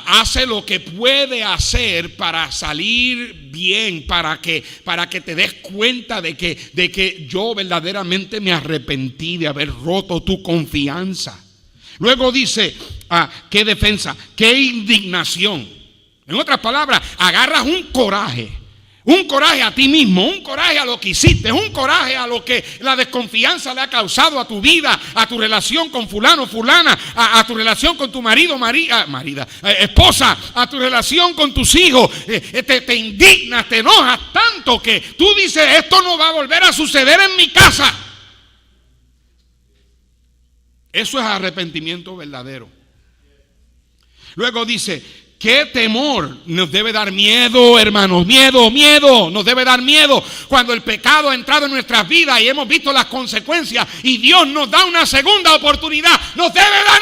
Speaker 1: hace lo que puede hacer para salir bien, para que te des cuenta de que yo verdaderamente me arrepentí de haber roto tu confianza. Luego dice, qué defensa, qué indignación. En otras palabras, agarras un coraje a ti mismo, un coraje a lo que hiciste, un coraje a lo que la desconfianza le ha causado a tu vida, a tu relación con fulano, fulana, a tu relación con tu marido, esposa, a tu relación con tus hijos. Te indignas, te enojas tanto que tú dices: esto no va a volver a suceder en mi casa. Eso es arrepentimiento verdadero. Luego dice: ¿qué temor? Nos debe dar miedo, hermanos, miedo, nos debe dar miedo cuando el pecado ha entrado en nuestras vidas y hemos visto las consecuencias y Dios nos da una segunda oportunidad. Nos debe dar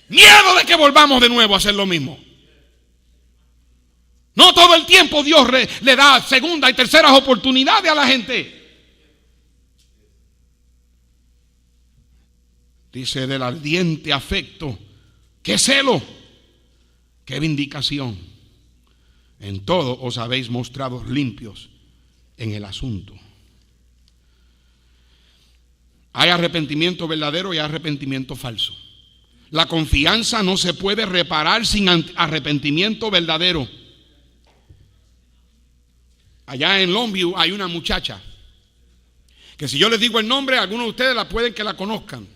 Speaker 1: miedo de que volvamos de nuevo a hacer lo mismo. No todo el tiempo Dios le da segundas y terceras oportunidades a la gente. Dice: del ardiente afecto, qué celo, qué vindicación. En todo os habéis mostrado limpios en el asunto. Hay arrepentimiento verdadero y arrepentimiento falso. La confianza no se puede reparar sin arrepentimiento verdadero. Allá en Longview hay una muchacha que, si yo les digo el nombre, algunos de ustedes la pueden que la conozcan.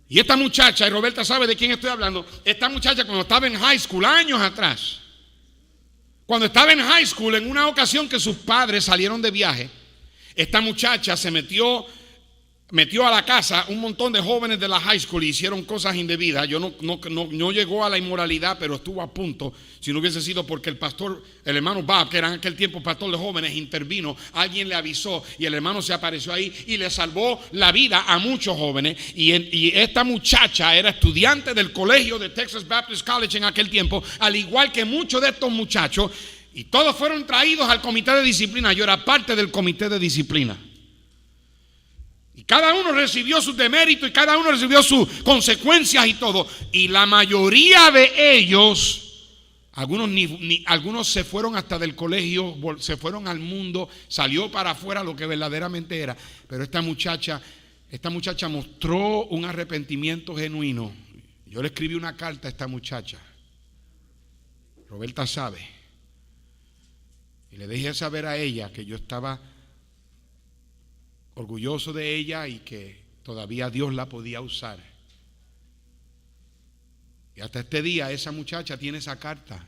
Speaker 1: Y esta muchacha, y Roberta sabe de quién estoy hablando, esta muchacha cuando estaba en high school, años atrás, cuando estaba en high school, en una ocasión que sus padres salieron de viaje, esta muchacha se metió a la casa un montón de jóvenes de la high school y hicieron cosas indebidas. No llegó a la inmoralidad, pero estuvo a punto. Si no hubiese sido porque el pastor, el hermano Bob, que era en aquel tiempo pastor de jóvenes, intervino, alguien le avisó y el hermano se apareció ahí y le salvó la vida a muchos jóvenes. Y esta muchacha era estudiante del colegio de Texas Baptist College en aquel tiempo, al igual que muchos de estos muchachos, y todos fueron traídos al comité de disciplina. Yo era parte del comité de disciplina. Y cada uno recibió sus deméritos y cada uno recibió sus consecuencias y todo. Y la mayoría de ellos, algunos se fueron hasta del colegio, se fueron al mundo, salió para afuera lo que verdaderamente era. Pero esta muchacha mostró un arrepentimiento genuino. Yo le escribí una carta a esta muchacha. Roberta sabe. Y le dejé saber a ella que yo estaba orgulloso de ella y que todavía Dios la podía usar. Y hasta este día esa muchacha tiene esa carta.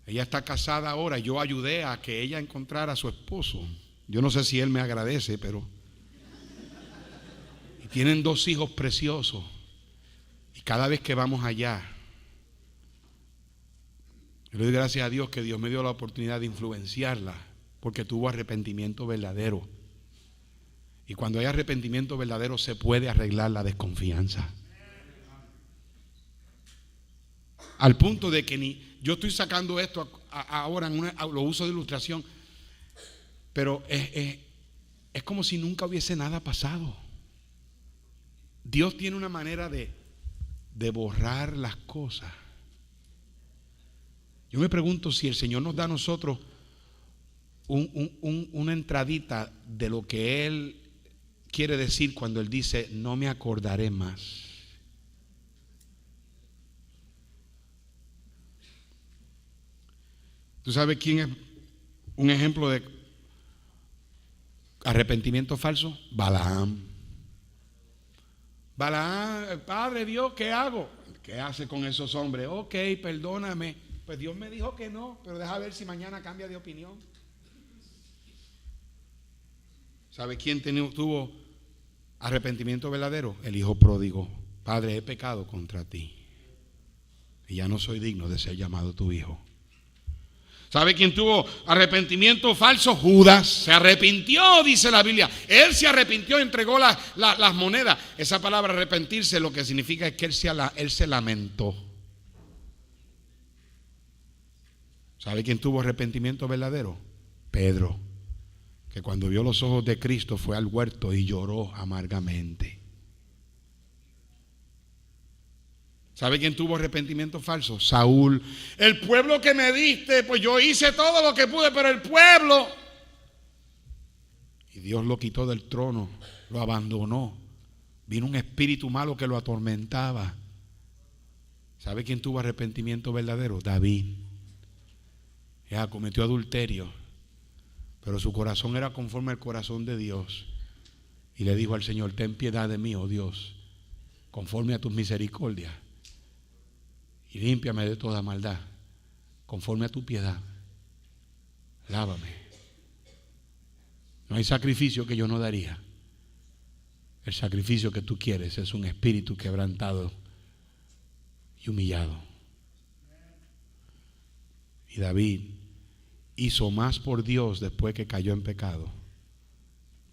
Speaker 1: Ella está casada ahora. Yo ayudé a que ella encontrara a su esposo. Yo no sé si él me agradece, pero... Y tienen 2 hijos preciosos. Y cada vez que vamos allá, yo le doy gracias a Dios que Dios me dio la oportunidad de influenciarla, porque tuvo arrepentimiento verdadero. Y cuando hay arrepentimiento verdadero se puede arreglar la desconfianza. Al punto de que yo estoy sacando esto ahora lo uso de ilustración, pero es como si nunca hubiese nada pasado. Dios tiene una manera de borrar las cosas. Yo me pregunto si el Señor nos da a nosotros una entradita de lo que Él quiere decir cuando Él dice: no me acordaré más. ¿Tú sabes quién es un ejemplo de arrepentimiento falso? Balaam. Balaam, Padre Dios, ¿qué hago? ¿Qué hace con esos hombres? Ok, perdóname. Pues Dios me dijo que no, pero deja ver si mañana cambia de opinión. ¿Sabe quién tuvo arrepentimiento verdadero? El hijo pródigo. Padre, he pecado contra ti y ya no soy digno de ser llamado tu hijo. ¿Sabe quién tuvo arrepentimiento falso? Judas. Se arrepintió, dice la Biblia. Él se arrepintió, entregó las monedas. Esa palabra arrepentirse lo que significa es que él se lamentó. ¿Sabe quién tuvo arrepentimiento verdadero? Pedro, que cuando vio los ojos de Cristo fue al huerto y lloró amargamente. ¿Sabe quién tuvo arrepentimiento falso? Saúl. El pueblo que me diste, pues yo hice todo lo que pude, pero el pueblo. Y Dios lo quitó del trono, lo abandonó. Vino un espíritu malo que lo atormentaba. ¿Sabe quién tuvo arrepentimiento verdadero? David. Ella cometió adulterio, pero su corazón era conforme al corazón de Dios. Y le dijo al Señor: ten piedad de mí, oh Dios, conforme a tus misericordias, y límpiame de toda maldad, conforme a tu piedad. Lávame. No hay sacrificio que yo no daría. El sacrificio que tú quieres es un espíritu quebrantado y humillado. Y David hizo más por Dios después que cayó en pecado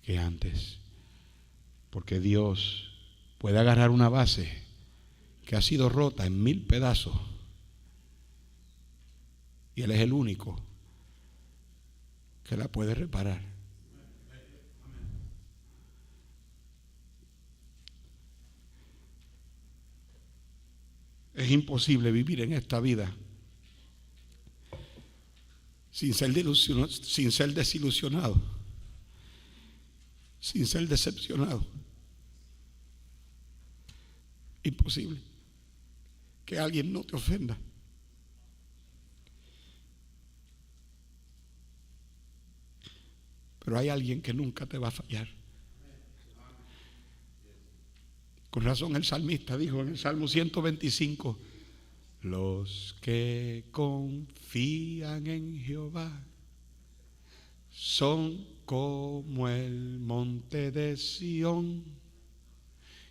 Speaker 1: que antes, porque Dios puede agarrar una base que ha sido rota en 1000 pedazos Y Él es el único que la puede reparar. Es imposible vivir en esta vida sin ser desilusionado, sin ser decepcionado. Imposible que alguien no te ofenda. Pero hay alguien que nunca te va a fallar. Con razón el salmista dijo en el Salmo 125: los que confían en Jehová son como el monte de Sión,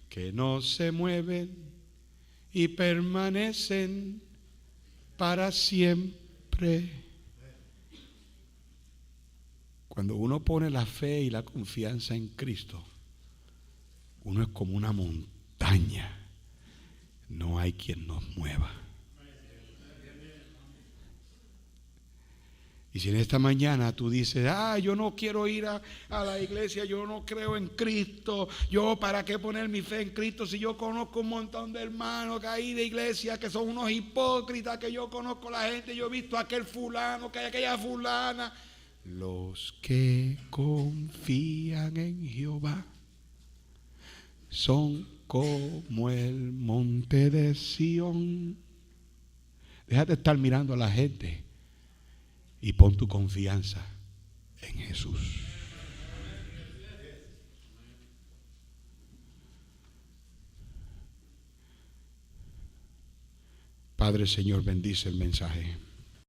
Speaker 1: que no se mueven y permanecen para siempre. Cuando uno pone la fe y la confianza en Cristo, uno es como una montaña. No hay quien nos mueva. Y si en esta mañana tú dices: yo no quiero ir a la iglesia, yo no creo en Cristo, yo para qué poner mi fe en Cristo si yo conozco un montón de hermanos que hay de iglesia que son unos hipócritas, que yo conozco la gente, yo he visto a aquel fulano, que hay aquella fulana. Los que confían en Jehová son como el monte de Sión. Déjate estar mirando a la gente y pon tu confianza en Jesús. Padre, Señor, bendice el mensaje.